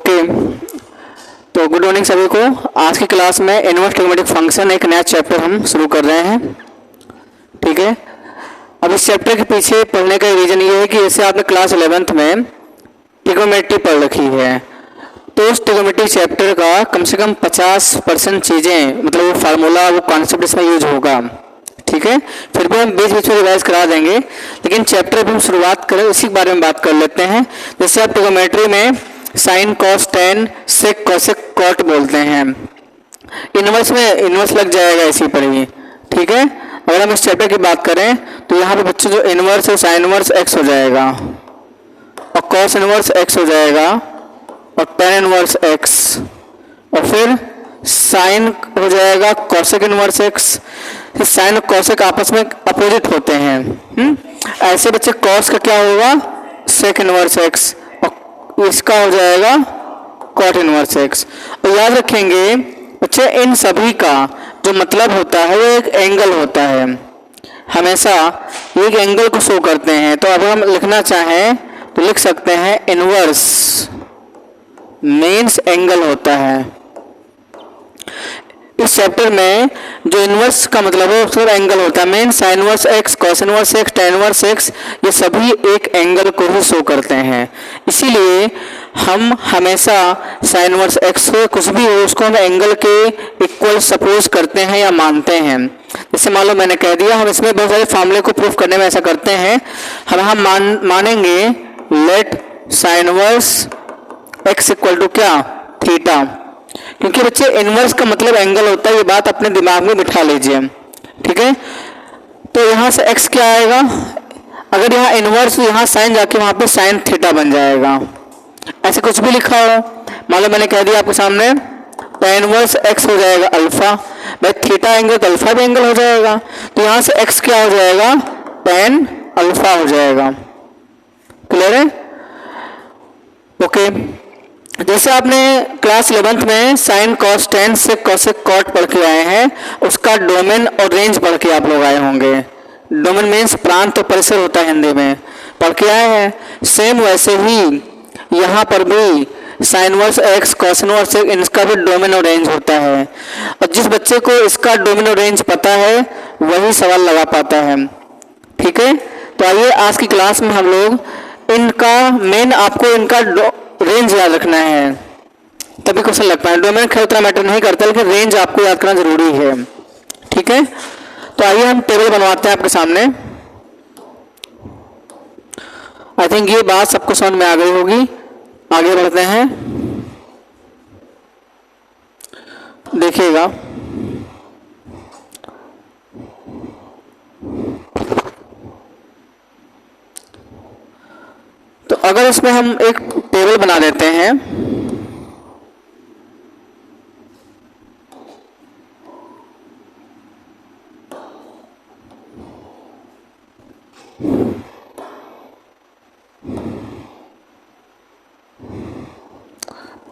Okay, तो good morning सभी को। आज की क्लास में इनवर्स ट्रिग्नोमेट्रिक फंक्शन एक नया चैप्टर हम शुरू कर रहे हैं। ठीक है, अब इस चैप्टर के पीछे पढ़ने का रीज़न ये है कि जैसे आपने क्लास 11th में ट्रिग्नोमेट्री पढ़ रखी है, तो उस ट्रिग्नोमेट्री चैप्टर का कम से कम 50% चीज़ें, मतलब वो फार्मूला, वो कॉन्सेप्ट इसमें यूज होगा। ठीक है, फिर भी हम बीच बीच में रिवाइज करा देंगे, लेकिन चैप्टर भी हम शुरुआत करें इसी के बारे में बात कर लेते हैं। जैसे आप ट्रिग्नोमेट्री में साइन, कॉस, टेन, सेक, कोसेक, कॉट बोलते हैं, इनवर्स में इनवर्स लग जाएगा इसी पर ही। ठीक है, अगर हम इस चैप्टर की बात करें तो यहाँ पे बच्चों जो इनवर्स है साइन इनवर्स एक्स हो जाएगा, और कॉस इनवर्स एक्स हो जाएगा, और टेन इनवर्स एक्स, और फिर साइन हो जाएगा कॉसेक इनवर्स एक्स। साइन और कॉसेक आपस में अपोजिट होते हैं। ऐसे बच्चे कॉस का क्या होगा, सेक इनवर्स एक्स, और इसका हो जाएगा कॉट इनवर्स एक्स। और याद रखेंगे बच्चे, इन सभी का जो मतलब होता है वो एक एंगल होता है, हमेशा एक एंगल को शो करते हैं। तो अब हम लिखना चाहें तो लिख सकते हैं इनवर्स मीन्स एंगल होता है। इस चैप्टर में जो इनवर्स का मतलब है उसका एंगल होता है। Main sign inverse x, cos inverse x, tan inverse x, ये सभी एक एंगल को ही शो करते हैं। इसीलिए हम हमेशा साइन इनवर्स एक्स हो कुछ भी हो उसको हम एंगल के इक्वल सपोज करते हैं या मानते हैं। जैसे मान लो मैंने कह दिया, हम इसमें बहुत सारे फॉर्मूले को प्रूफ करने में ऐसा करते हैं। हम मानेंगे let sine inverse x equal to क्या, थीटा, क्योंकि बच्चे इनवर्स का मतलब एंगल होता है, ये बात अपने दिमाग में बिठा लीजिए। ठीक है, तो यहाँ से x क्या आएगा, अगर यहाँ इनवर्स यहाँ साइन जाके वहाँ पे साइन थीटा बन जाएगा। ऐसे कुछ भी लिखा हो, मान लो मैंने कह दिया आपके सामने tan इनवर्स x हो जाएगा अल्फा, भाई थीटा एंगल तो अल्फा भी एंगल हो जाएगा, तो यहाँ से x क्या हो जाएगा, tan अल्फा हो जाएगा। क्लियर है? ओके, जैसे आपने क्लास 11th में साइन, कॉस, टेन, सेक, कोसेक, कॉट पढ़ के आए हैं, उसका डोमेन और रेंज पढ़ के आप लोग आए होंगे। डोमेन मीन्स प्रांत और परिसर होता है, हिंदी में पढ़ के आए हैं। सेम वैसे ही यहाँ पर भी sign inverse x, cos inverse x, इनका भी डोमेन और रेंज होता है, और जिस बच्चे को इसका डोमेन और रेंज पता है वही सवाल लगा पाता है। ठीक है, तो आइए आज की क्लास में हम लोग इनका मेन, आपको इनका रेंज याद रखना है, तभी क्वेश्चन लग पाए। डोमेन खैर उतना मैटर नहीं करता, लेकिन रेंज आपको याद करना जरूरी है। ठीक है, तो आइए हम टेबल बनवाते हैं आपके सामने। आई थिंक ये बात सबको समझ में आ गई होगी। आगे बढ़ते हैं, देखिएगा। तो अगर इसमें हम एक टेबल बना देते हैं,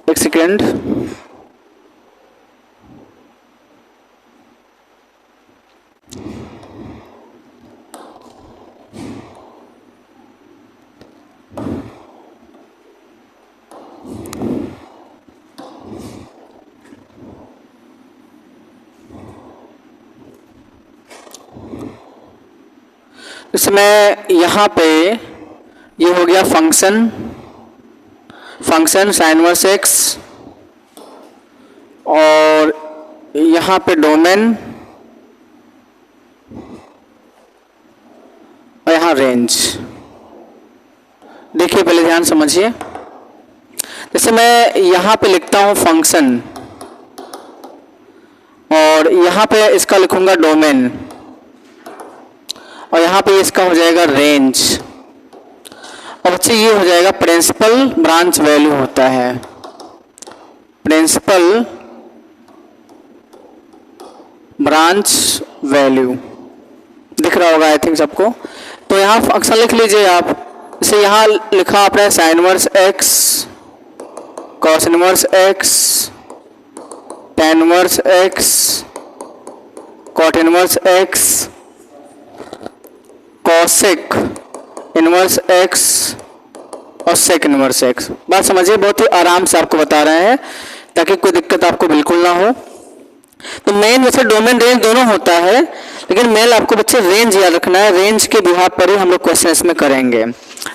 एक सेकेंड, इसमें यहाँ पे ये हो गया फंक्शन साइन इनवर्स एक्स, और यहाँ पे डोमेन, और यहाँ रेंज। देखिए पहले ध्यान समझिए, जैसे मैं यहाँ पे लिखता हूँ फंक्शन, और यहाँ पे इसका लिखूंगा डोमेन, और यहाँ पे इसका हो जाएगा रेंज, और बच्चे ये हो जाएगा प्रिंसिपल ब्रांच वैल्यू होता है। प्रिंसिपल ब्रांच वैल्यू दिख रहा होगा आई थिंक सबको। तो यहाँ फंक्शन लिख लीजिए आप, जैसे यहाँ लिखा आपने sine inverse x, cos inverse x, tan inverse x, cot inverse x, cosec inverse x, और सेक इनवर्स एक्स। बात समझिए, बहुत ही आराम से आपको बता रहे हैं ताकि कोई दिक्कत आपको बिल्कुल ना हो। तो मेन वैसे डोमेन रेंज दोनों होता है, लेकिन मेन आपको बच्चे रेंज याद रखना है। रेंज के बिहाफ पर ही हम लोग क्वेश्चन इसमें करेंगे।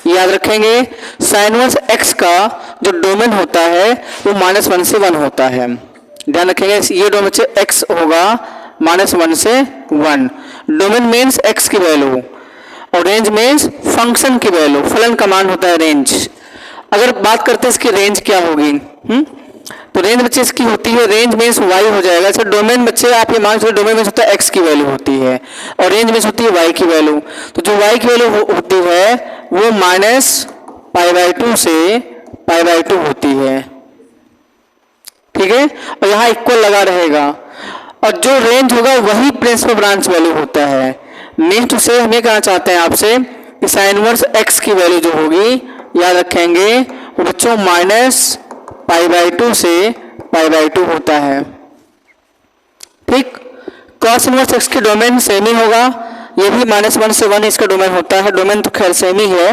याद रखेंगे साइन इनवर्स एक्स का जो डोमेन होता है वो -1 से 1 होता है। ध्यान रखेंगे ये डोमेन बच्चे एक्स होगा -1 से 1। डोमेन मीन्स एक्स की वैल्यू और रेंज मीन्स फंक्शन की वैल्यू, फलन का मान होता है रेंज। अगर बात करते हैं इसकी रेंज क्या होगी, तो रेंज बच्चे इसकी होती है, रेंज मीन्स वाई हो जाएगा। अच्छा डोमेन बच्चे आप ये मान सकते डोमेन मीन्स होता है एक्स की वैल्यू होती है और रेंज मीन्स होती है वाई की वैल्यू। तो जो वाई की वैल्यू होती है वो -π/2 से π/2 होती है, ठीक है, और यहाँ इक्वल लगा रहेगा। और जो रेंज होगा वही प्रिंसिपल ब्रांच वैल्यू होता है। मीन्स टू से हम ये कहना चाहते हैं आपसे कि साइन इनवर्स एक्स की वैल्यू जो होगी याद रखेंगे वो बच्चों -π/2 से π/2 होता है, ठीक। कॉस इनवर्स एक्स की डोमेन सेम ही होगा, ये भी -1 से 1 इसका डोमेन होता है। डोमेन तो खैर सेम ही है,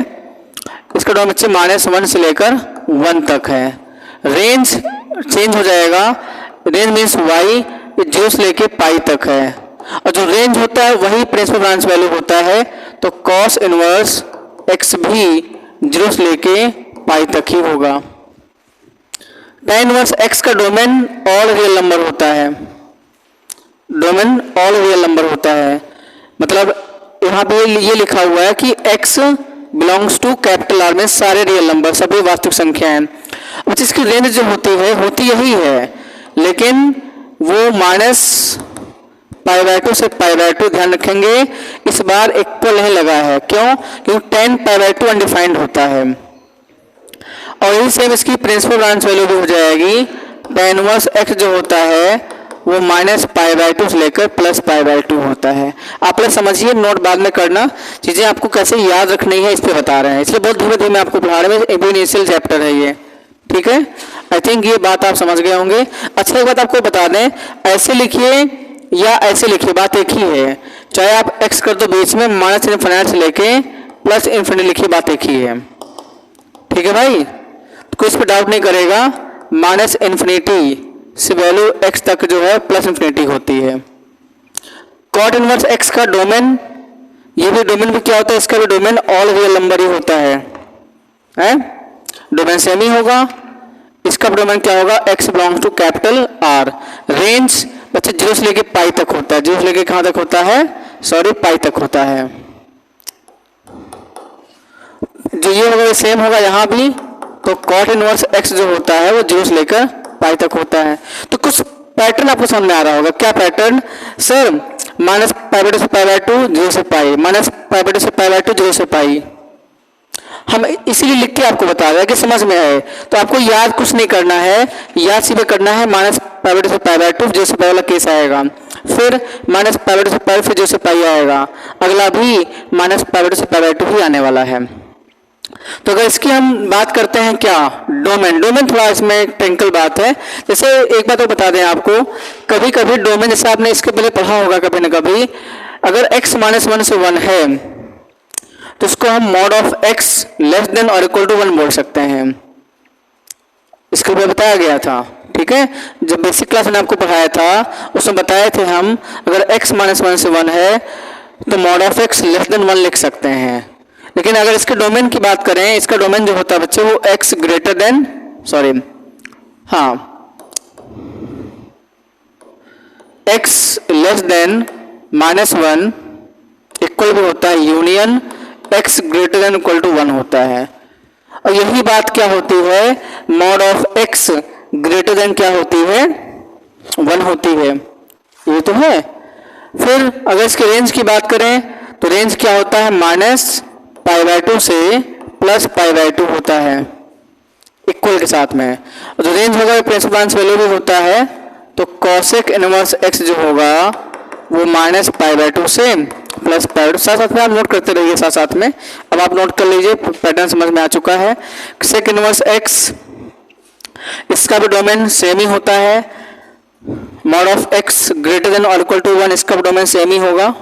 इसका डोमेन बच्चे -1 से लेकर 1 तक है। रेंज चेंज हो जाएगा, रेंज मीन्स वाई 0 से लेके पाई तक है, और जो रेंज होता है वही प्रिंसिपल ब्रांच वैल्यू होता है। तो कॉस इनवर्स एक्स भी 0 से लेके पाई तक ही होगा। tan इनवर्स एक्स का डोमेन ऑल रियल नंबर होता है, डोमेन ऑल रियल नंबर होता है, मतलब यहाँ पे ये लिखा हुआ है कि x belongs to capital R में सारे रियल नंबर, सभी वास्तविक संख्या हैं। अब इसकी रेंज जो होती यही है, लेकिन वो -π/2 से π/2, ध्यान रखेंगे इस बार इक्वल नहीं लगा है। क्यों? क्योंकि tan π/2 अनडिफाइंड होता है। और यही सेम इसकी प्रिंसिपल ब्रांच वैल्यू भी हो जाएगी। tan इनवर्स x जो होता है वो -π/2 से लेकर +π/2 होता है। आप लोग समझिए, नोट बाद में करना, चीज़ें आपको कैसे याद रखनी है इस पे बता रहे हैं, इसलिए बहुत धीमे धीमे आपको पढ़ा रहे हैं। अभी इनिशियल चैप्टर है ये, ठीक है। आई थिंक ये बात आप समझ गए होंगे। अच्छा एक बात आपको बता दें, ऐसे लिखिए या ऐसे लिखिए बात एक ही है, चाहे आप x कर दो बीच में -∞ से लेके +∞ लिखिए, बात एक ही है, ठीक है भाई। तो कोई इस पर डाउट नहीं करेगा, -∞ से वैल्यू x तक जो है +∞ होती है। कॉट इनवर्स x का डोमेन, ये भी डोमेन भी क्या होता है, इसका भी डोमेन ऑल रियल नंबर ही होता है? डोमेन सेम ही होगा। इसका डोमेन क्या होगा, x belongs to capital R। Range बच्चे 0 से लेके पाई तक होता है, 0 से लेके कहां तक होता है, सॉरी पाई तक होता है। जो ये होगा सेम होगा यहाँ भी। तो कॉट इनवर्स x जो होता है वो 0 से लेकर पाई तक होता है। तो कुछ पैटर्न आपको समझ में आ रहा होगा। क्या पैटर्न सर? -π/2 से π/2 0 से पाई, -π/2 से π/2 0 से पाई। हम इसीलिए लिख के आपको बता रहे हैं कि समझ में आए। तो आपको याद कुछ नहीं करना है, याद सीधे करना है -π/2 से π/2 0 से पाई वाला केस आएगा, फिर -π/2 से पाई, फिर 0 से पाई आएगा, अगला भी -π/2 से π/2 ही आने वाला है। तो अगर इसकी हम बात करते हैं क्या, डोमेन थोड़ा इसमें टेक्निकल बात है। जैसे एक बात तो बता दें आपको, कभी कभी डोमेन जैसे आपने इसके पहले पढ़ा होगा कभी ना कभी, अगर x -1 से 1 है तो इसको हम mod of x less then और इक्वल टू 1 बोल सकते हैं। इसके ऊपर बताया गया था, ठीक है। जब बेसिक क्लास में आपको पढ़ाया था उसमें बताए थे हम, अगर x -1 से 1 है तो mod of x less than 1 लिख सकते हैं। लेकिन अगर इसके डोमेन की बात करें, इसका डोमेन जो होता है बच्चे वो x ग्रेटर देन, सॉरी हाँ, x लेस देन -1 इक्वल भी होता है union x greater than equal to 1 होता है। और यही बात क्या होती है, mod of x greater than क्या होती है, 1 होती है, ये तो है। फिर अगर इसके रेंज की बात करें तो रेंज क्या होता है, -π/2 से +π/2 होता है इक्वल के साथ में। और जो रेंज होगा प्रिंसिपल ब्रांच वैल्यू भी होता है। तो कॉसेक इनवर्स x जो होगा वो -π/2 से +π/2, साथ में आप नोट करते रहिए साथ में। अब आप नोट कर लीजिए, पैटर्न समझ में आ चुका है। सेक इनवर्स x, इसका भी डोमेन सेम ही होता है। Mod of x greater than और इक्वल टू 1, इसका भी डोमेन सेम ही होगा।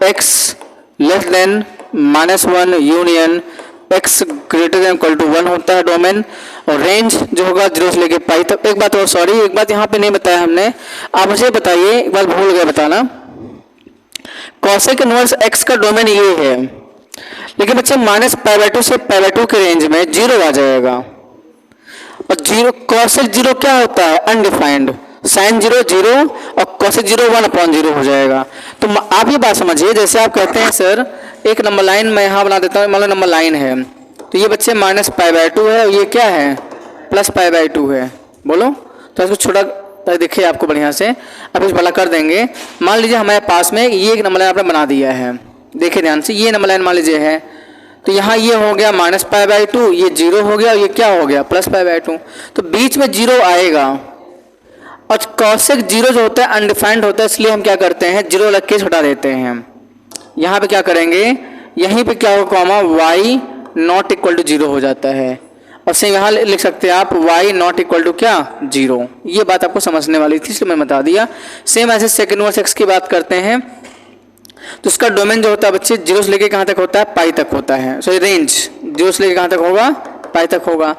x less than -1 union x greater than equal to 1 होता है डोमेन, और रेंज जो होगा 0 से लेके पाई तक। एक बात और, सॉरी एक बात यहाँ पे नहीं बताया हमने, आप मुझे बताइए, एक बात भूल गए बताना, कॉसेक इनवर्स x का डोमेन ये है, लेकिन बच्चे -π/2 से π/2 के रेंज में 0 आ जाएगा, और 0 कॉसेक 0 क्या होता है, अनडिफाइंड, साइन 0 0 और कॉसेक 0 1/0 हो जाएगा। तो आप ये बात समझिए, जैसे आप कहते हैं सर एक नंबर लाइन मैं यहाँ बना देता हूँ, मान लो नंबर लाइन है, तो ये बच्चे -π/2 है, और ये क्या है, +π/2 है, बोलो। तो इसको छोटा देखिए आपको बढ़िया से, अब इस बड़ा कर देंगे। मान लीजिए हमारे पास में ये एक नंबर लाइन आपने बना दिया है, देखिए ध्यान से, ये नंबर लाइन मान लीजिए है, तो यहाँ ये हो गया -π/2, ये 0 हो गया, और ये क्या हो गया, +π/2, तो बीच में 0 आएगा। और कॉसेक 0 जो होता है अनडिफाइंड होता है, इसलिए हम क्या करते हैं, 0 लग के हटा देते हैं। यहाँ पे क्या करेंगे, यहीं पे क्या होगा, comma y not equal to 0 हो जाता है, और सेम यहाँ लिख सकते हैं आप y नॉट इक्वल टू क्या, 0। ये बात आपको समझने वाली थी, इसलिए मैंने बता दिया। सेम ऐसे सेकंड इनवर्स x की बात करते हैं, तो उसका डोमेन जो होता है बच्चे 0 से लेके कहाँ तक होता है, पाई तक होता है, सॉरी रेंज 0 से लेके कहाँ तक होगा, पाई तक होगा।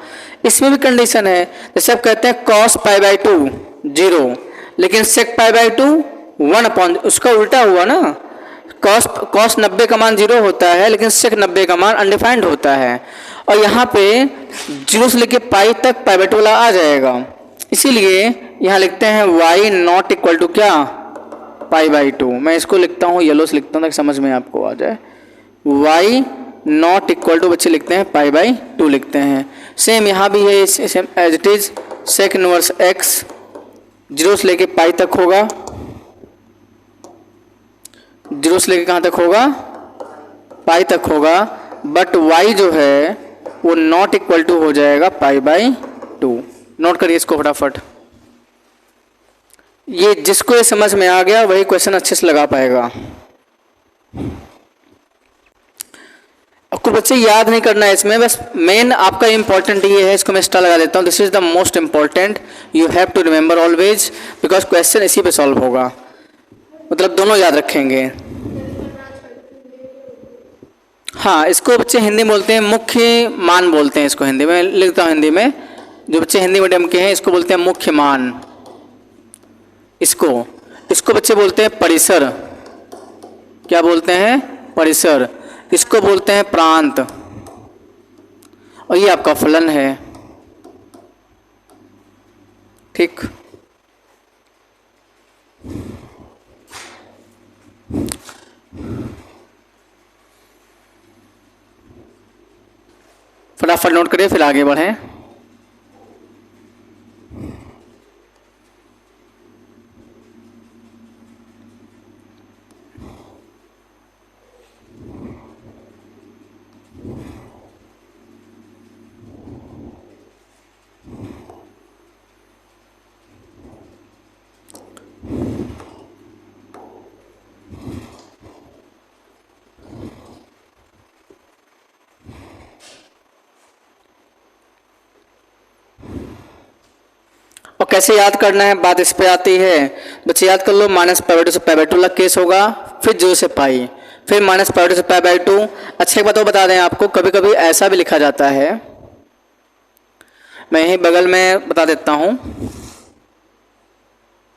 इसमें भी कंडीशन है, जैसे आप कहते हैं cos π/2 0, लेकिन sec π/2 1/, उसका उल्टा हुआ ना, cos 90 का मान 0 होता है, लेकिन sec 90 का मान अनडिफाइंड होता है, और यहाँ पे 0 से लेके पाई तक π/2 वाला आ जाएगा, इसीलिए यहाँ लिखते हैं y नॉट इक्वल टू क्या, π/2। मैं इसको लिखता हूँ, येलो से लिखता हूँ ताकि समझ में आपको आ जाए, y नॉट इक्वल टू बच्चे लिखते हैं π/2 लिखते हैं। सेम यहाँ भी है, same as it is, sec inverse x 0 से लेके पाई तक होगा, 0 से लेके कहाँ तक होगा, पाई तक होगा, बट y जो है वो नॉट इक्वल टू हो जाएगा π/2। नोट करिए इसको फटाफट, ये जिसको ये समझ में आ गया वही क्वेश्चन अच्छे से लगा पाएगा। कुछ बच्चे याद नहीं करना है इसमें, बस मेन आपका इंपॉर्टेंट ये है, इसको मैं स्टार लगा देता हूँ, this is the most important, you have to remember always, because question इसी पे सॉल्व होगा, मतलब दोनों याद रखेंगे। हाँ, इसको बच्चे हिंदी में बोलते हैं मुख्य मान बोलते हैं, इसको हिंदी में लिखता हूँ, हिंदी में जो बच्चे हिंदी मीडियम के हैं इसको बोलते हैं मुख्य मान, इसको बच्चे बोलते हैं परिसर, क्या बोलते हैं, परिसर, इसको बोलते हैं प्रांत, और ये आपका फलन है, ठीक। फटाफट नोट करिए फिर आगे बढ़ें। और कैसे याद करना है, बात इस पे आती है बच्चे, याद कर लो, -π/2 से π/2 लग केस होगा, फिर 0 से पाई, फिर -π/2 से π/2। अच्छा एक बात और बता दें आपको, कभी कभी ऐसा भी लिखा जाता है, मैं यहीं बगल में बता देता हूँ,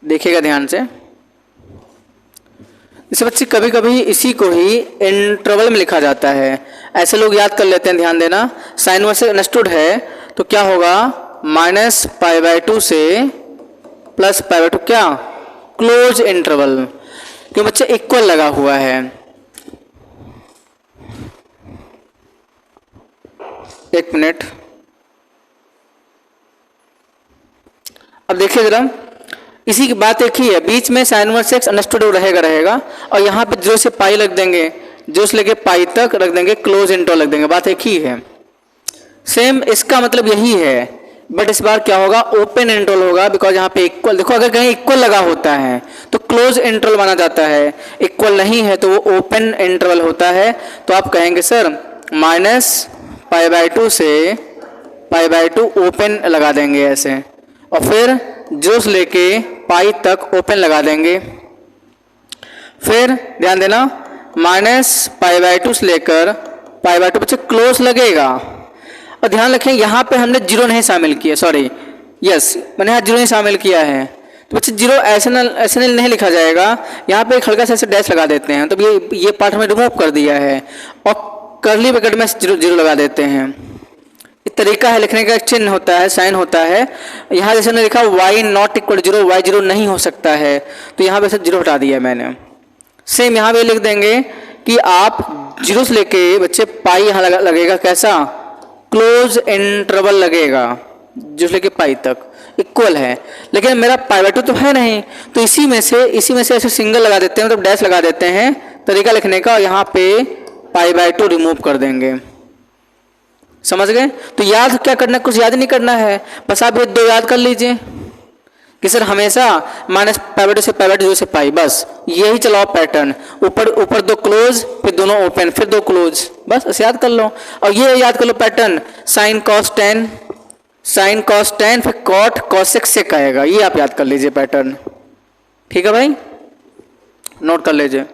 देखिएगा ध्यान से। इसे बच्चे कभी कभी इसी को ही इंटरवल में लिखा जाता है, ऐसे लोग याद कर लेते हैं, ध्यान देना। साइन इनवर्स से अंडरस्टूड है तो क्या होगा, -π/2 से +π/2 क्या, क्लोज इंटरवल, क्यों बच्चे इक्वल लगा हुआ है। एक मिनट, अब देखिए जरा, इसी की बात एक ही है, बीच में साइन इनवर्स x अंडरस्टूड रहेगा, और यहाँ पे 0 से पाई रख देंगे, 0 से लेके पाई तक रख देंगे, क्लोज इंटरवल रख देंगे, बात एक ही है। सेम इसका मतलब यही है, बट इस बार क्या होगा, ओपन इंटरवल होगा, बिकॉज यहाँ पे इक्वल, देखो अगर कहीं इक्वल लगा होता है तो क्लोज इंटरवल माना जाता है, इक्वल नहीं है तो वो ओपन इंटरवल होता है। तो आप कहेंगे सर -π/2 से π/2 ओपन लगा देंगे ऐसे, और फिर 0 से लेके पाई तक ओपन लगा देंगे, फिर ध्यान देना -π/2 से लेकर पाई बाय 2 बच्चे क्लोज लगेगा। और ध्यान रखें यहाँ पे हमने जीरो नहीं शामिल किया, सॉरी यस मैंने यहाँ जीरो नहीं शामिल किया है, तो बच्चे जीरो ऐसे नहीं लिखा जाएगा, यहाँ पे एक हल्का सा ऐसे डैश लगा देते हैं, तो ये पार्ट हमें रिमूव कर दिया है और कर्ली ब्रैकेट में जीरो लगा देते हैं। एक तरीका है लिखने का, एक चिन्ह होता है, साइन होता है। यहाँ जैसे मैंने लिखा y not equal zero, y zero नहीं हो सकता है, तो यहाँ पे से जीरो हटा दिया मैंने। सेम यहाँ पे लिख देंगे कि आप जीरो से लेके बच्चे पाई यहाँ लगेगा कैसा, क्लोज इंटरवल लगेगा, जीरो से लेके पाई तक इक्वल है। लेकिन मेरा पाई बाय 2 तो है नहीं, तो इसी में से ऐसे सिंगल लगा देते हैं, मतलब डैश लगा देते हैं तरीका लिखने का, और यहाँ पे पाई बाय 2 रिमूव कर देंगे। समझ गए? तो याद क्या करना है, कुछ याद नहीं करना है, बस आप ये दो याद कर लीजिए कि सर हमेशा माइनस पाई बाय 2 से पाई बाय 2 से पाई, बस यही चलाओ पैटर्न, ऊपर दो क्लोज फिर दोनों ओपन फिर दो क्लोज, बस ऐसे याद कर लो। और ये याद कर लो पैटर्न, साइन कॉस 10 फिर कॉट कॉस सेक आएगा, ये आप याद कर लीजिए पैटर्न। ठीक है भाई, नोट कर लीजिए।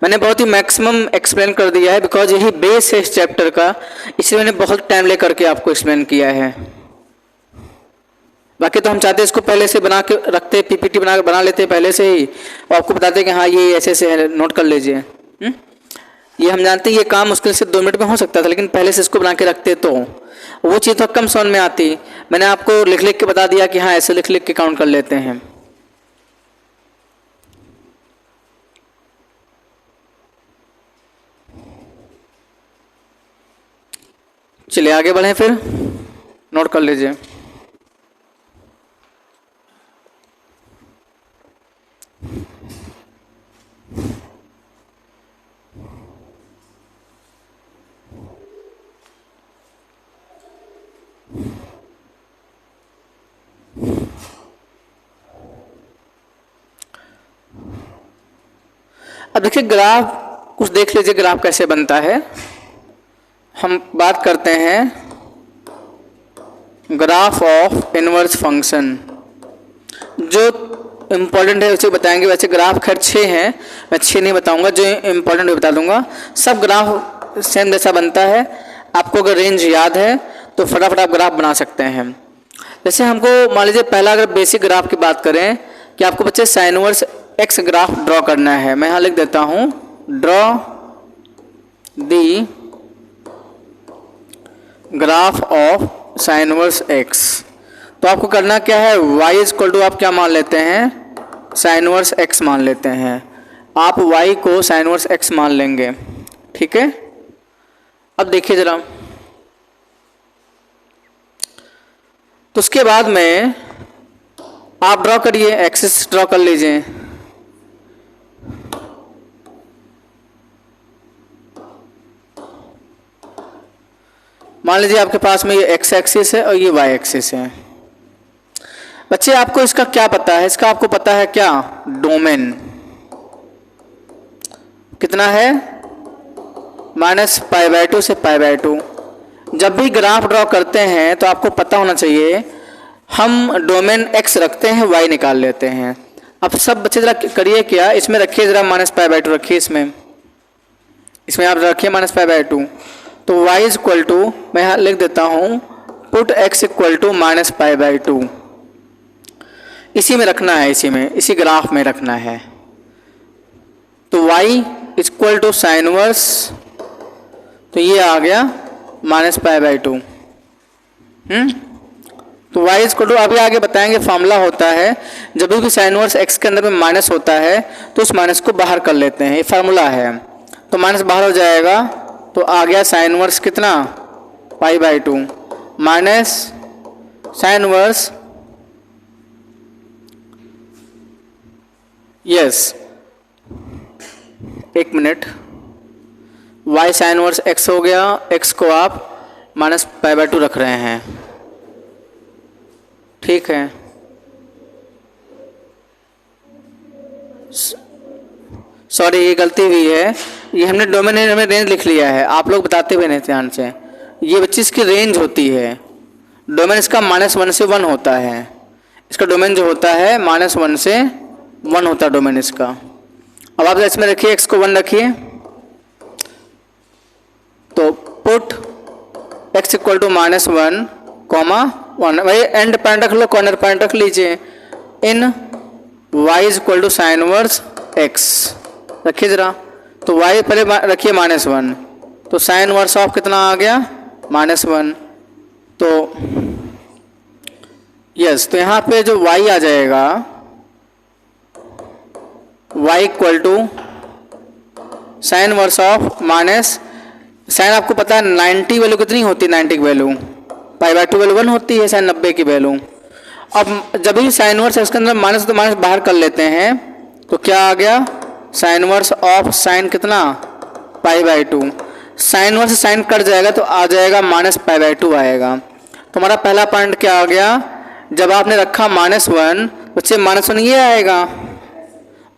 मैंने बहुत ही मैक्सिमम एक्सप्लेन कर दिया है, बिकॉज यही बेस है इस चैप्टर का, इसलिए मैंने बहुत टाइम लेकर के आपको एक्सप्लेन किया है। बाकी तो हम चाहते हैं इसको पहले से बना के रखते, पीपीटी बना लेते पहले से ही, और आपको बताते कि हाँ ये ऐसे है, नोट कर लीजिए। ये हम जानते हैं ये काम मुश्किल से 2 मिनट में हो सकता था, लेकिन पहले से इसको बना के रखते तो वो चीज़ तो कम समझ में आती। मैंने आपको लिख के बता दिया कि हाँ ऐसे लिख के काउंट कर लेते हैं। चलिए आगे बढ़ें, फिर नोट कर लीजिए। अब देखिए ग्राफ कुछ देख लीजिए, ग्राफ कैसे बनता है। हम बात करते हैं ग्राफ ऑफ इनवर्स फंक्शन, जो इम्पोर्टेंट है उसे बताएंगे। वैसे ग्राफ खैर 6 हैं, मैं 6 नहीं बताऊंगा, जो इम्पोर्टेंट है बता दूंगा। सब ग्राफ सेम जैसा बनता है, आपको अगर रेंज याद है तो फटाफट आप ग्राफ बना सकते हैं। जैसे हमको मान लीजिए पहला अगर बेसिक ग्राफ की बात करें कि आपको बच्चे sign inverse x graph draw करना है, मैं यहाँ लिख देता हूँ draw the graph of sine inverse x. तो आपको करना क्या है, y इक्वल टू आप क्या मान लेते हैं, साइन इनवर्स एक्स मान लेते हैं। आप y को साइन इनवर्स एक्स मान लेंगे, ठीक है। अब देखिए जरा, तो उसके बाद में आप ड्रॉ करिए, एक्सिस ड्रॉ कर लीजिए। मान लीजिए आपके पास में ये एक्स एक्सिस है और ये वाई एक्सिस है। बच्चे आपको इसका क्या पता है, इसका आपको पता है क्या, डोमेन कितना है, माइनस पाई बाय 2 से पाई बाय 2। जब भी ग्राफ ड्रॉ करते हैं तो आपको पता होना चाहिए, हम डोमेन एक्स रखते हैं, वाई निकाल लेते हैं। अब सब बच्चे जरा करिए क्या, इसमें रखिए जरा माइनस पाई बाय 2 रखिए, इसमें आप रखिए माइनस पाई बाय 2। तो y इज इक्वल टू, मैं यहाँ लिख देता हूँ put x equal to minus pi by 2। इसी में रखना है, इसी ग्राफ में रखना है। तो y is equal to sine inverse, तो ये आ गया माइनस पाई बाय 2। तो y इज इक्वल टू, अभी आगे बताएंगे फॉर्मूला होता है, जब भी साइन इनवर्स x के अंदर में माइनस होता है तो उस माइनस को बाहर कर लेते हैं, ये फार्मूला है। तो माइनस बाहर हो जाएगा, तो आ गया साइन इनवर्स कितना, pi by 2 minus sine inverse, yes एक मिनट, y साइन इनवर्स x हो गया, x को आप माइनस पाई बाय 2 रख रहे हैं, ठीक है। सॉरी ये गलती हुई है, ये हमने डोमेन में रेंज लिख लिया है, आप लोग बताते हुए नहीं ध्यान से। ये बच्ची इसकी रेंज होती है, डोमेन इसका -1 से 1 होता है, इसका डोमेन जो होता है -1 से 1 होता है डोमेन इसका। अब आप इसमें रखिए x को 1 रखिए, तो put x equal to -1 comma 1, भाई एंड पॉइंट रख लो, कॉर्नर पॉइंट रख लीजिए, in y is equal to sine inverse x रखिए जरा। तो y पहले रखिए -1, तो साइन इनवर्स ऑफ कितना आ गया -1। तो यस, तो यहाँ पे जो y आ जाएगा y equal to sine inverse of minus, sine आपको पता है 90 वैल्यू कितनी होती है, 90 की वैल्यू π/2 वैल्यू 1 होती है, साइन 90 की वैल्यू। अब जब भी साइन इनवर्स है उसके अंदर माइनस, तो माइनस बाहर कर लेते हैं, तो क्या आ गया साइन इनवर्स ऑफ साइन कितना π/2, साइन इनवर्स साइन कट जाएगा तो आ जाएगा -π/2 आएगा। तो हमारा पहला पॉइंट क्या आ गया, जब आपने रखा -1 बच्चे -1 ये आएगा,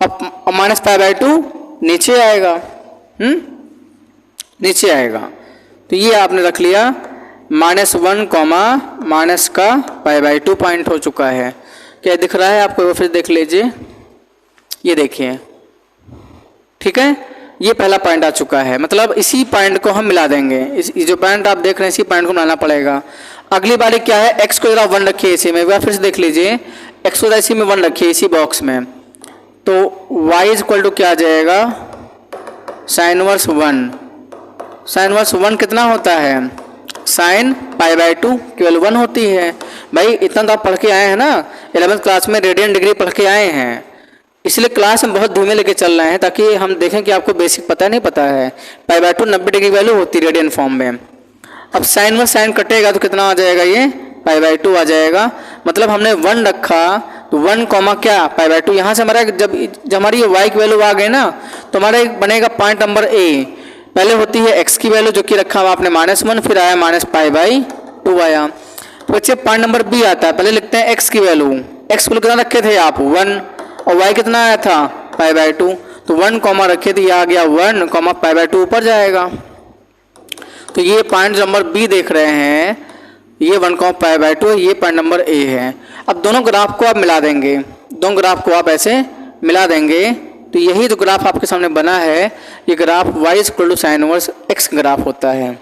अब -π/2 नीचे आएगा, नीचे आएगा। तो ये आपने रख लिया -1 कॉमा माइनस का π/2 पॉइंट हो चुका है। क्या दिख रहा है आपको, फिर देख लीजिए, ये देखिए, ठीक है, ये पहला पॉइंट आ चुका है। मतलब इसी पॉइंट को हम मिला देंगे, इस जो पॉइंट आप देख रहे हैं इसी पॉइंट को मिलाना पड़ेगा। अगली बारी क्या है, x को जरा 1 रखिए इसी में, एक बार फिर से देख लीजिए, x को इसी में 1 रखिए इसी बॉक्स में, तो y इज इक्वल टू क्या आ जाएगा साइन इनवर्स 1, साइन इनवर्स 1 कितना होता है, साइन π/2 केवल 1 होती है। भाई इतना तो आप पढ़ के आए हैं ना, 11th क्लास में रेडियन डिग्री पढ़ के आए हैं, इसलिए क्लास में बहुत धीमे लेके चल रहे हैं ताकि हम देखें कि आपको बेसिक पता नहीं पता है। π/2 90 डिग्री वैल्यू होती है रेडियन फॉर्म में। अब साइन में साइन कटेगा तो कितना आ जाएगा, ये π/2 आ जाएगा। मतलब हमने 1 रखा तो 1 कॉमा क्या π/2, यहाँ से हमारा जब हमारी ये y की वैल्यू आ गई ना, तो हमारा एक बनेगा पॉइंट नंबर a, पहले होती है x की वैल्यू जो कि रखा हुआ आपने -1, फिर आया -π/2 आया। तो बच्चे पॉइंट नंबर b आता है, पहले लिखते हैं x की वैल्यू, x को कितना रखे थे आप 1, और y कितना आया था π/2, तो 1 कॉमा रखे थे, ये आ गया 1 कॉमा π/2 ऊपर जाएगा। तो ये पॉइंट नंबर b देख रहे हैं, ये 1 कॉमा π/2, ये पॉइंट नंबर a है। अब दोनों ग्राफ को आप मिला देंगे, दोनों ग्राफ को आप ऐसे मिला देंगे, तो यही जो ग्राफ आपके सामने बना है, ये graph y is equal to sine inverse x graph होता है।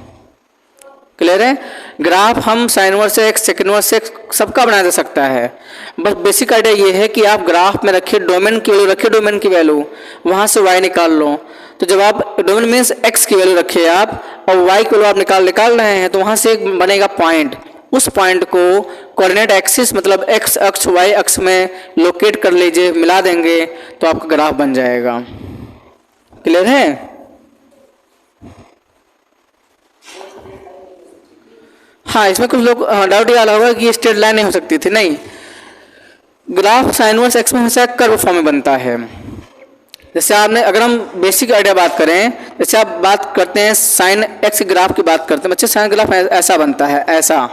क्लियर है, ग्राफ हम sine inverse x, sec inverse x सबका बनाया जा सकता है। बस बेसिक आइडिया ये है कि आप ग्राफ में रखिए डोमेन की वैल्यू, रखिए डोमेन की वैल्यू, वहाँ से y निकाल लो। तो जब आप डोमेन मीन्स x की वैल्यू रखिए आप, और y की वैल्यू आप निकाल रहे हैं, तो वहाँ से एक बनेगा पॉइंट, उस पॉइंट को कोऑर्डिनेट एक्सिस मतलब x अक्ष y अक्ष में लोकेट कर लीजिए, मिला देंगे तो आपका ग्राफ बन जाएगा। क्लियर है, हाँ इसमें कुछ लोग डाउट ये आया होगा कि ये स्ट्रेट लाइन नहीं हो सकती थी, नहीं, ग्राफ साइन इनवर्स x में हमेशा कर्व फॉर्म में बनता है। जैसे आपने, अगर हम बेसिक आइडिया बात करें, जैसे आप बात करते हैं साइन x ग्राफ की बात करते हैं बच्चे, साइन ग्राफ ऐसा बनता है, ऐसा,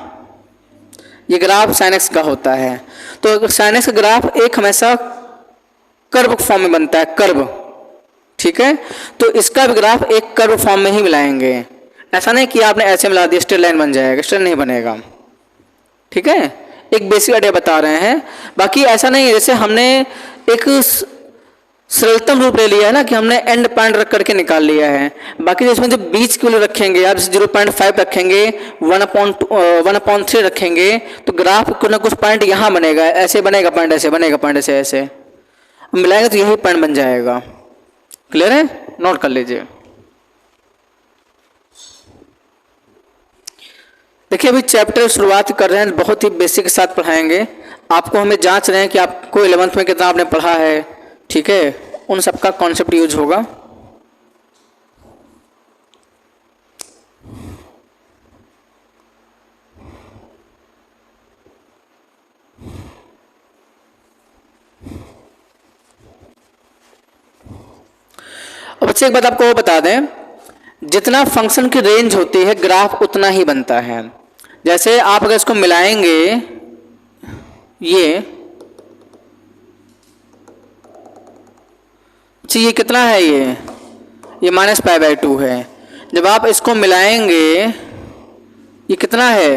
ये ग्राफ साइन x का होता है। तो साइन x का ग्राफ एक हमेशा कर्व फॉर्म में बनता है, कर्व, ठीक है, तो इसका भी ग्राफ एक कर्व फॉर्म में ही मिलाएंगे, ऐसा नहीं कि आपने ऐसे मिला दिया स्ट्रेट लाइन बन जाएगा, स्ट्रेट नहीं बनेगा, ठीक है, एक बेसिक आइडिया बता रहे हैं। बाकी ऐसा नहीं है जैसे हमने एक सरलतम रूप ले लिया है ना कि हमने एंड पॉइंट रख करके निकाल लिया है। बाकी इसमें जो बीच की वैल्यू रखेंगे आप, 0.5 रखेंगे, 1/3 रखेंगे, तो ग्राफ कुछ ना कुछ पॉइंट यहाँ बनेगा, ऐसे बनेगा पॉइंट, ऐसे बनेगा पॉइंट, ऐसे ऐसे मिलाएंगे तो यही पॉइंट बन जाएगा। क्लियर है, नोट कर लीजिए। देखिए अभी चैप्टर शुरुआत कर रहे हैं, बहुत ही बेसिक के साथ पढ़ाएंगे आपको, हमें जांच रहे हैं कि आपको 11th में कितना आपने पढ़ा है, ठीक है, उन सब का कॉन्सेप्ट यूज होगा। अब बच्चे एक बात आपको बता दें, जितना फंक्शन की रेंज होती है ग्राफ उतना ही बनता है। जैसे आप अगर इसको मिलाएंगे, ये कितना है, ये -π/2 है। जब आप इसको मिलाएंगे ये कितना है,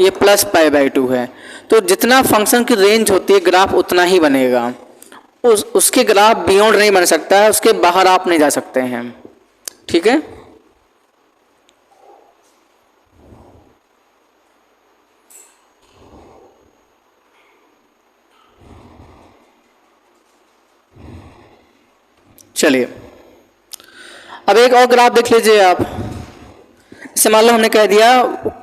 ये +π/2 है। तो जितना फंक्शन की रेंज होती है ग्राफ उतना ही बनेगा, उसके ग्राफ बियॉन्ड नहीं बन सकता है, उसके बाहर आप नहीं जा सकते हैं, ठीक है। चलिए अब एक और ग्राफ देख लीजिए आप। इसे मान लो हमने कह दिया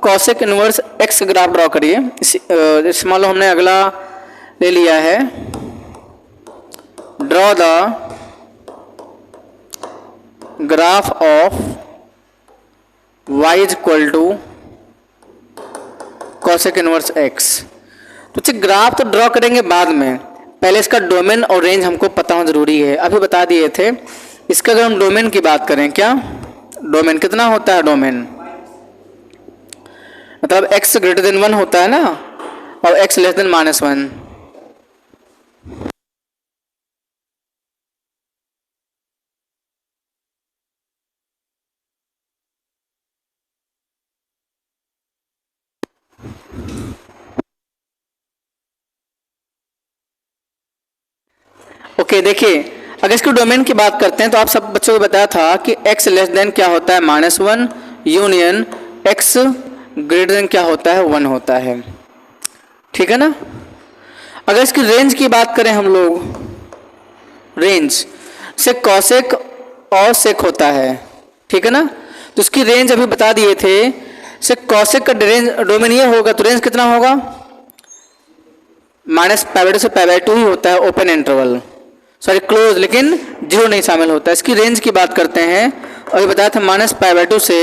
cosec inverse x graph draw करिए। इसे मान लो हमने अगला ले लिया है draw the graph of y is equal to cosec inverse x। तो ग्राफ तो ड्रॉ करेंगे बाद में, पहले इसका डोमेन और रेंज हमको पता होना जरूरी है। अभी बता दिए थे इसका अगर हम डोमेन की बात करें, क्या डोमेन कितना होता है, डोमेन मतलब x ग्रेटर देन 1 होता है ना, और x लेस देन -1। ओके देखिए अगर इसके डोमेन की बात करते हैं तो आप सब बच्चों को बताया था कि x लेस देन क्या होता है, -1 यूनियन x ग्रेटर देन क्या होता है, 1 होता है। ठीक है ना। अगर इसकी रेंज की बात करें हम लोग, रेंज से कॉसेक और सेक होता है। ठीक है ना। तो इसकी रेंज अभी बता दिए थे, से कॉसेक का रेंज डोमेन ये होगा तो रेंज कितना होगा, -π/2 से π/2 ही होता है, ओपन इंटरवल सॉरी क्लोज, लेकिन 0 नहीं शामिल होता है। इसकी रेंज की बात करते हैं और ये बताया था -π/2 से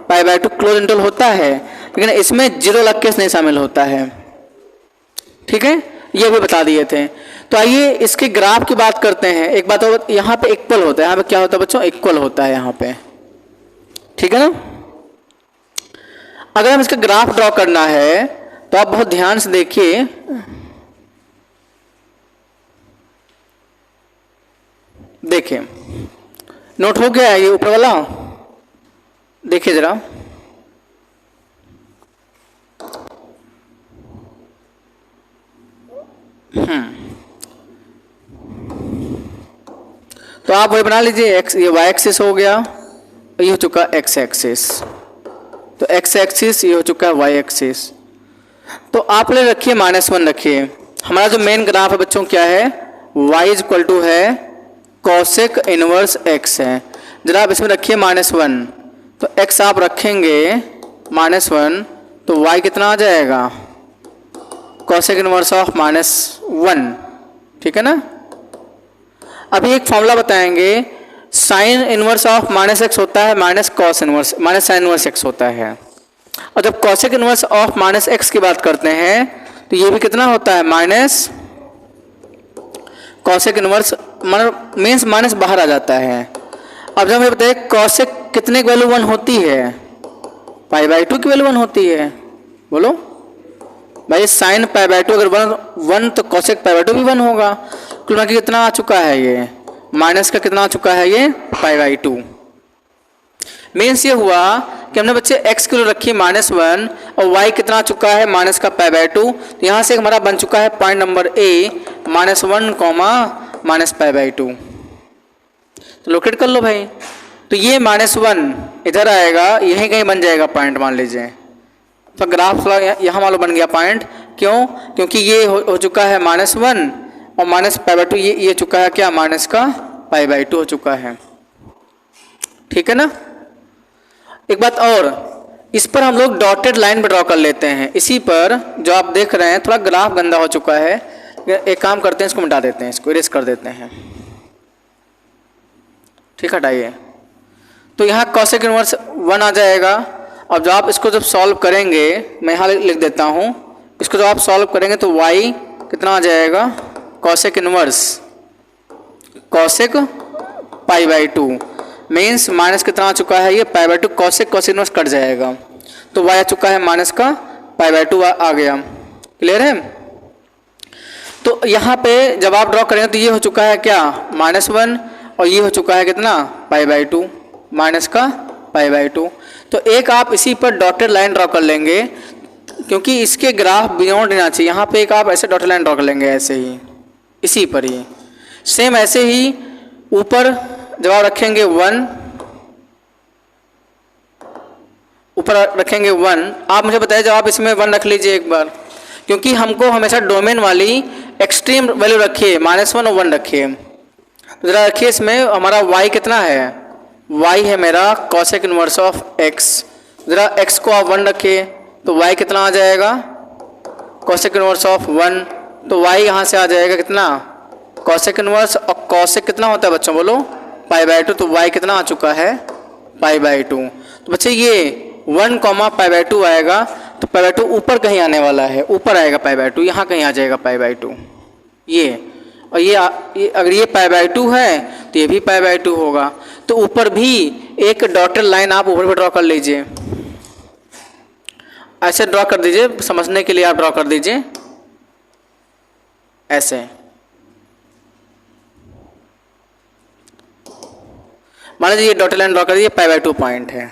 π/2 क्लोज इंटरवल होता है, लेकिन इसमें 0 लग केस नहीं शामिल होता है। ठीक है, ये भी बता दिए थे। तो आइए इसके ग्राफ की बात करते हैं। एक बात और, यहाँ पे इक्वल होता है, यहाँ पे क्या होता है बच्चों, इक्वल होता है यहाँ पे। ठीक है ना। अगर हम इसका ग्राफ ड्रॉ करना है तो आप बहुत ध्यान से देखिए, देखिए नोट हो गया है ये ऊपर वाला, देखिए जरा। तो आप वही बना लीजिए, एक्स ये वाई एक्सिस हो गया, ये हो चुका एक्स एक्सिस, तो एक्स एक्सिस ये हो चुका है वाई एक्सिस। तो आप ले रखिए -1 रखिए। हमारा जो मेन ग्राफ है बच्चों क्या है, y इज इक्वल टू है कॉसेक इनवर्स x है। जरा आप इसमें रखिए -1, तो x आप रखेंगे -1 तो y कितना आ जाएगा, कॉसेक इनवर्स ऑफ -1। ठीक है ना। अभी एक फॉर्मूला बताएंगे, साइन इनवर्स ऑफ -x होता है minus cos inverse minus sine inverse x होता है। और जब कॉसेक इनवर्स ऑफ -x की बात करते हैं तो ये भी कितना होता है, minus cosec inverse, means minus बाहर आ जाता है। अब जब हमें बताइए कॉसेक कितने की वैल्यू 1 होती है, π/2 की वैल्यू 1 होती है। बोलो भाई साइन π/2 अगर 1 तो कॉसेक π/2 भी 1 होगा। कुल मिला के कितना आ चुका है, ये माइनस का कितना आ चुका है, ये π/2। मीन्स ये हुआ कि हमने बच्चे x की वैल्यू रखी -1 और y कितना आ चुका है, माइनस का π/2। तो यहाँ से हमारा बन चुका है पॉइंट नंबर A -1, -π/2। तो लोकेट कर लो भाई। तो ये -1 इधर आएगा, यहीं कहीं बन जाएगा पॉइंट मान लीजिए। तो ग्राफ थोड़ा यहाँ मान लो बन गया पॉइंट, क्यों, क्योंकि ये हो चुका है -1 और -π/2, ये चुका है क्या, माइनस का π/2 हो चुका है। ठीक है ना। एक बात और, इस पर हम लोग डॉटेड लाइन पे ड्रॉ कर लेते हैं। इसी पर जो आप देख रहे हैं थोड़ा ग्राफ गंदा हो चुका है, एक काम करते हैं इसको मिटा देते हैं, इसको इरेज कर देते हैं। ठीक, हटाइए। तो यहाँ कॉसेक इनवर्स 1 आ जाएगा। अब जब आप इसको जब सॉल्व करेंगे, मैं यहाँ लिख देता हूँ, इसको जब आप सॉल्व करेंगे तो y कितना आ जाएगा, cosec inverse cosec π/2 means minus कितना आ चुका है, ये π/2 कॉसेक इनवर्स कट जाएगा, तो y आ चुका है माइनस का π/2 आ गया। क्लियर है। तो यहाँ पे जब आप ड्रॉ करेंगे तो ये हो चुका है क्या, -1 और ये हो चुका है कितना, π/2 माइनस का π/2। तो एक आप इसी पर डॉटेड लाइन ड्रॉ कर लेंगे, क्योंकि इसके ग्राफ बियॉन्ड आना चाहिए। यहाँ पे एक आप ऐसे डॉटेड लाइन ड्रॉ कर लेंगे, ऐसे ही इसी पर ही सेम ऐसे ही ऊपर जब आप रखेंगे 1, ऊपर रखेंगे 1, आप मुझे बताइए जब आप इसमें 1 रख लीजिए एक बार, क्योंकि हमको हमेशा डोमेन वाली एक्सट्रीम वैल्यू रखिए, -1 और 1 रखिए। ज़रा रखिए, इसमें हमारा y कितना है, y है मेरा कॉसेक इनवर्स ऑफ x। ज़रा x को आप 1 रखिए तो y कितना आ जाएगा, कॉसेक इनवर्स ऑफ 1। तो y यहाँ से आ जाएगा कितना, कॉसेक इनवर्स, और कॉसेक कितना होता है बच्चों बोलो, π/2। तो y कितना आ चुका है, π/2। तो बच्चे ये 1, π/2 आएगा, तो π/2 ऊपर कहीं आने वाला है, ऊपर आएगा π/2, यहाँ कहीं आ जाएगा π/2 ये। और ये अगर ये π/2 है तो ये भी π/2 होगा। तो ऊपर भी एक डॉटेड लाइन आप ऊपर पे ड्रॉ कर लीजिए, ऐसे ड्रॉ कर दीजिए, समझने के लिए आप ड्रॉ कर दीजिए ऐसे। मान लीजिए ये डॉटेड लाइन ड्रॉ कर दीजिए, π/2 पॉइंट है।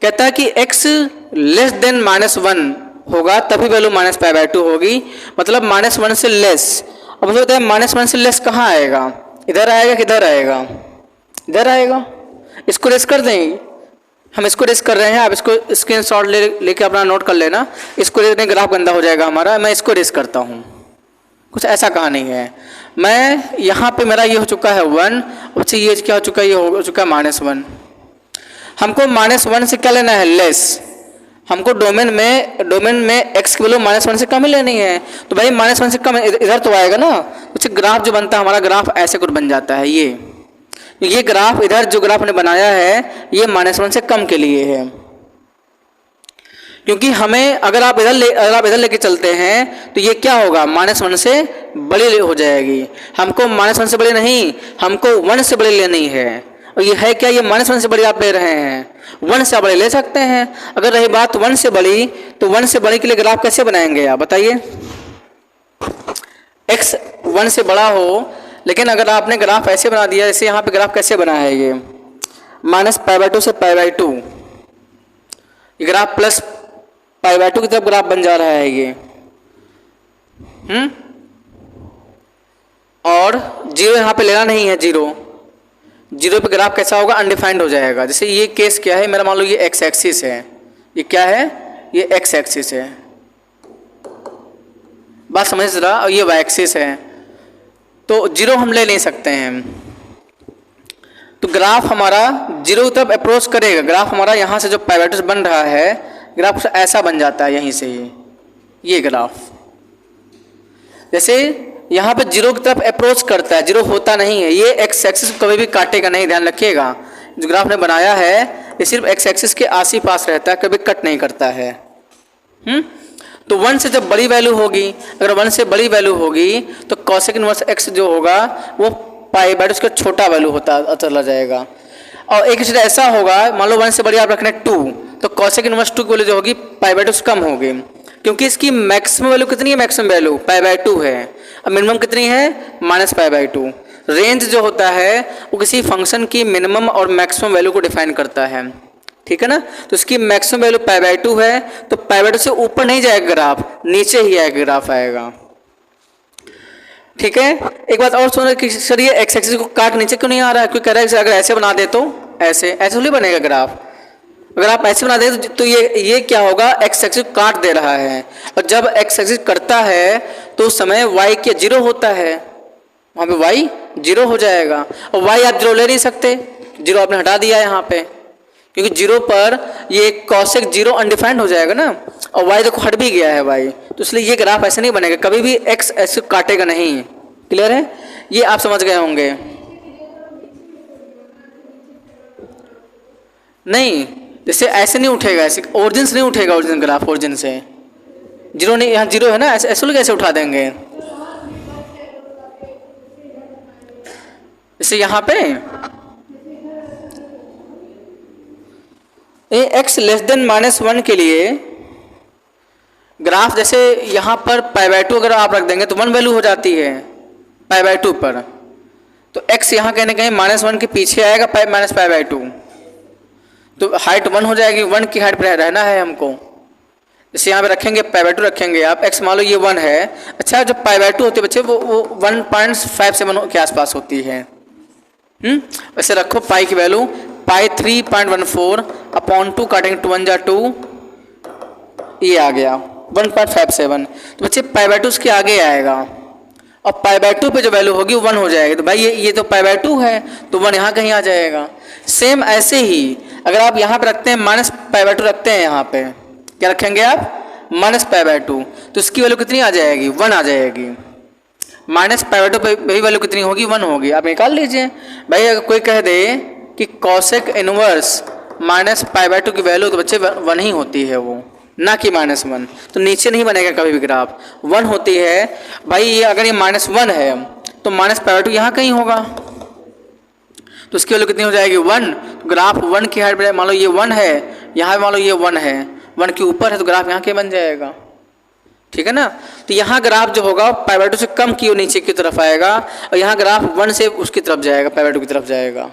कहता है कि x लेस देन -1 होगा तभी वैल्यू -π/2 होगी, मतलब -1 से लेस। अब मुझे बताया -1 से लेस कहाँ आएगा, इधर आएगा कि इधर आएगा, इधर आएगा। इसको रेस कर दें, हम इसको रेस कर रहे हैं, आप इसको स्क्रीनशॉट लेके अपना नोट कर लेना। इसको रेस ग्राफ गंदा हो जाएगा हमारा, मैं इसको रेस करता हूँ, कुछ ऐसा कहानी है। मैं यहाँ पे मेरा ये हो चुका है 1, अच्छा ये क्या हो चुका है, ये हो चुका है -1। हमको -1 से क्या लेना है, लेस। हमको डोमेन में x की वैल्यू -1 से कम ही लेनी है। तो भाई -1 से कम इधर तो आएगा ना, कुछ ग्राफ जो बनता है हमारा ग्राफ ऐसे कुछ बन जाता है। ये ग्राफ इधर जो ग्राफ ने बनाया है ये -1 से कम के लिए है, क्योंकि हमें अगर आप इधर लेके चलते हैं तो ये क्या होगा, -1 से बड़ी हो जाएगी। हमको -1 से बड़ी नहीं, हमको 1 से बड़ी लेनी है। और ये है क्या, ये -1 से बड़ी आप ले रहे हैं, 1 से बड़ी ले सकते हैं। अगर रही बात 1 से बड़ी, तो 1 से बड़ी के लिए ग्राफ कैसे बनाएंगे आप बताइए। x 1 से बड़ा हो, लेकिन अगर आपने ग्राफ ऐसे बना दिया, जैसे यहाँ पे ग्राफ कैसे बना है ये -π/2 से π/2, ये ग्राफ +π/2 की तरफ ग्राफ बन जा रहा है ये। और 0 यहाँ पे लेना नहीं है, 0 पे ग्राफ कैसा होगा, अनडिफाइंड हो जाएगा। जैसे ये केस क्या है, मेरा मान लो ये x एक्सिस है, ये क्या है, ये x एक्सिस है, बात समझ रहा, और ये y एक्सिस है। तो 0 हम ले नहीं सकते हैं, तो ग्राफ हमारा 0 की तरफ अप्रोच करेगा। ग्राफ हमारा यहाँ से जो π/2 बन रहा है, ग्राफ ऐसा बन जाता है यहीं से ये ग्राफ। जैसे यहाँ पे 0 की तरफ अप्रोच करता है, 0 होता नहीं है, ये x एक्सिस को कभी भी काटेगा नहीं, ध्यान रखिएगा। जो ग्राफ ने बनाया है ये सिर्फ x एक्सिस के आस ही पास रहता है, कभी कट नहीं करता है। तो 1 से जब बड़ी वैल्यू होगी, अगर 1 से बड़ी वैल्यू होगी तो कॉसेक इनवर्स x जो होगा वो π/2 उसका छोटा वैल्यू होता चला जाएगा। और एक चीज़ ऐसा होगा, मान लो 1 से बड़ी आप रखने 2, तो कॉसेक इनवर्स 2 की वैल्यू जो होगी π/2 से कम होगी, क्योंकि इसकी मैक्सिमम वैल्यू कितनी है, मैक्सिमम वैल्यू π/2 है, अब मिनिमम कितनी है, -π/2। रेंज जो होता है वो किसी फंक्शन की मिनिमम और मैक्सिमम वैल्यू को डिफाइन करता है, ठीक है ना। तो इसकी मैक्सिमम वैल्यू π/2 है, तो π/2 से ऊपर नहीं जाएगा ग्राफ, नीचे ही आएगा ग्राफ आएगा, ठीक है। एक बात और सुनो कि सर ये x एक्सिस को काट नीचे क्यों नहीं आ रहा है, क्योंकि कह रहा है अगर ऐसे बना दे तो ऐसे थोड़ी बनेगा ग्राफ। अगर आप ऐसे बना दें तो ये क्या होगा, x एक्सिस काट दे रहा है, और जब x एक्सिस करता है तो उस समय y क्या 0 होता है, वहाँ पे y 0 हो जाएगा। और y आप 0 ले नहीं सकते, 0 आपने हटा दिया है यहाँ पे, क्योंकि 0 पर ये कॉसेक 0 अनडिफाइंड हो जाएगा ना, और y देखो हट भी गया है y, तो इसलिए ये ग्राफ ऐसे नहीं बनेगा, कभी भी x ऐसे काटेगा नहीं। क्लियर है, ये आप समझ गए होंगे। नहीं, जैसे ऐसे नहीं उठेगा, ऐसे ओरिजिन से नहीं उठेगा, ओरिजिन ग्राफ ओरिजिन से 0 नहीं, यहाँ 0 है ना, ऐसे लोग कैसे उठा देंगे। जैसे यहाँ पे x लेस देन -1 के लिए ग्राफ, जैसे यहाँ पर π/2 अगर आप रख देंगे तो 1 वैल्यू हो जाती है π/2 पर, तो x यहाँ कहीं ना कहीं -1 के पीछे आएगा -π/2, तो हाइट 1 हो जाएगी, 1 की हाइट पर रहना है हमको। जैसे यहाँ पे रखेंगे π/2 रखेंगे आप, x मान लो ये 1 है, अच्छा जो π/2 होती है बच्चे वो 1.57 के आसपास होती है। वैसे रखो पाई की वैल्यू पाई 3.14/2 काटेंगे 2 1 जा 2, ये आ गया 1.57। तो बच्चे π/2 उसके आगे आएगा, और π/2 पे जो वैल्यू होगी 1 हो जाएगी। तो भाई ये तो π/2 है, तो 1 यहाँ कहीं आ जाएगा। सेम ऐसे ही अगर आप यहाँ पे रखते हैं -π/2 रखते हैं, यहाँ पे क्या रखेंगे आप -π/2, तो इसकी वैल्यू कितनी आ जाएगी 1 आ जाएगी। -π/2 पे वही वैल्यू कितनी होगी 1 होगी। आप निकाल लीजिए। भाई अगर कोई कह दे कि कॉसेक इनवर्स -π/2 की वैल्यू तो बच्चे 1 ही होती है, वो ना कि -1, तो नीचे नहीं बनेगा कभी भी ग्राफ, 1 होती है। भाई ये अगर ये -1 है तो -π/2 यहाँ कहीं होगा, तो उसकी वैल्यू कितनी हो जाएगी 1। ग्राफ 1 की हाइट मान लो ये 1 है, यहाँ मान लो ये 1 है, 1 के ऊपर है, तो ग्राफ यहाँ के बन जाएगा। ठीक है ना। तो यहाँ ग्राफ जो होगा π/2 से कम की ओर नीचे की तरफ आएगा, और यहाँ ग्राफ 1 से उसकी तरफ जाएगा, π/2 की तरफ जाएगा।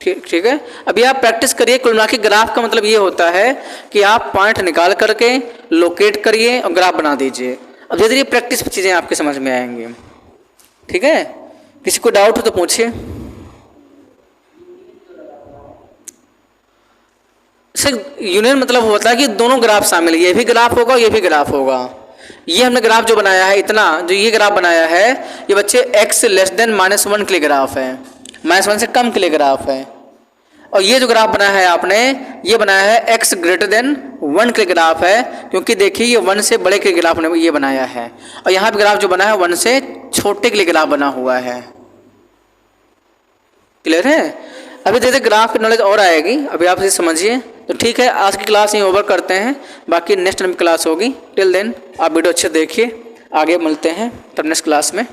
ठीक है। अभी आप प्रैक्टिस करिए। कुल मिला के ग्राफ का मतलब ये होता है कि आप पॉइंट निकाल करके लोकेट करिए और ग्राफ बना दीजिए। अब धीरे धीरे प्रैक्टिस चीज़ें आपके समझ में आएंगी। ठीक है। किसी को डाउट हो तो पूछिए। यूनियन मतलब होता है कि दोनों ग्राफ शामिल, ये भी ग्राफ होगा ये भी ग्राफ होगा। ये हमने ग्राफ जो बनाया है, इतना जो ये ग्राफ बनाया है, ये बच्चे x < -1 के लिए ग्राफ है, -1 से कम के लिए ग्राफ है। और ये जो ग्राफ बनाया है आपने, ये बनाया है x < 1 के लिए ग्राफ है, क्योंकि देखिए ये 1 से बड़े के ग्राफ ने ये बनाया है, और यहाँ पे ग्राफ जो बना है 1 से छोटे के लिए ग्राफ बना हुआ है। क्लियर है। अभी धीरे ग्राफ की नॉलेज और आएगी, अभी आप इसे समझिए। तो ठीक है, आज की क्लास यहीं ओवर करते हैं, बाकी नेक्स्ट टाइम क्लास होगी। टिल देन आप वीडियो अच्छे देखिए, आगे मिलते हैं तब नेक्स्ट क्लास में।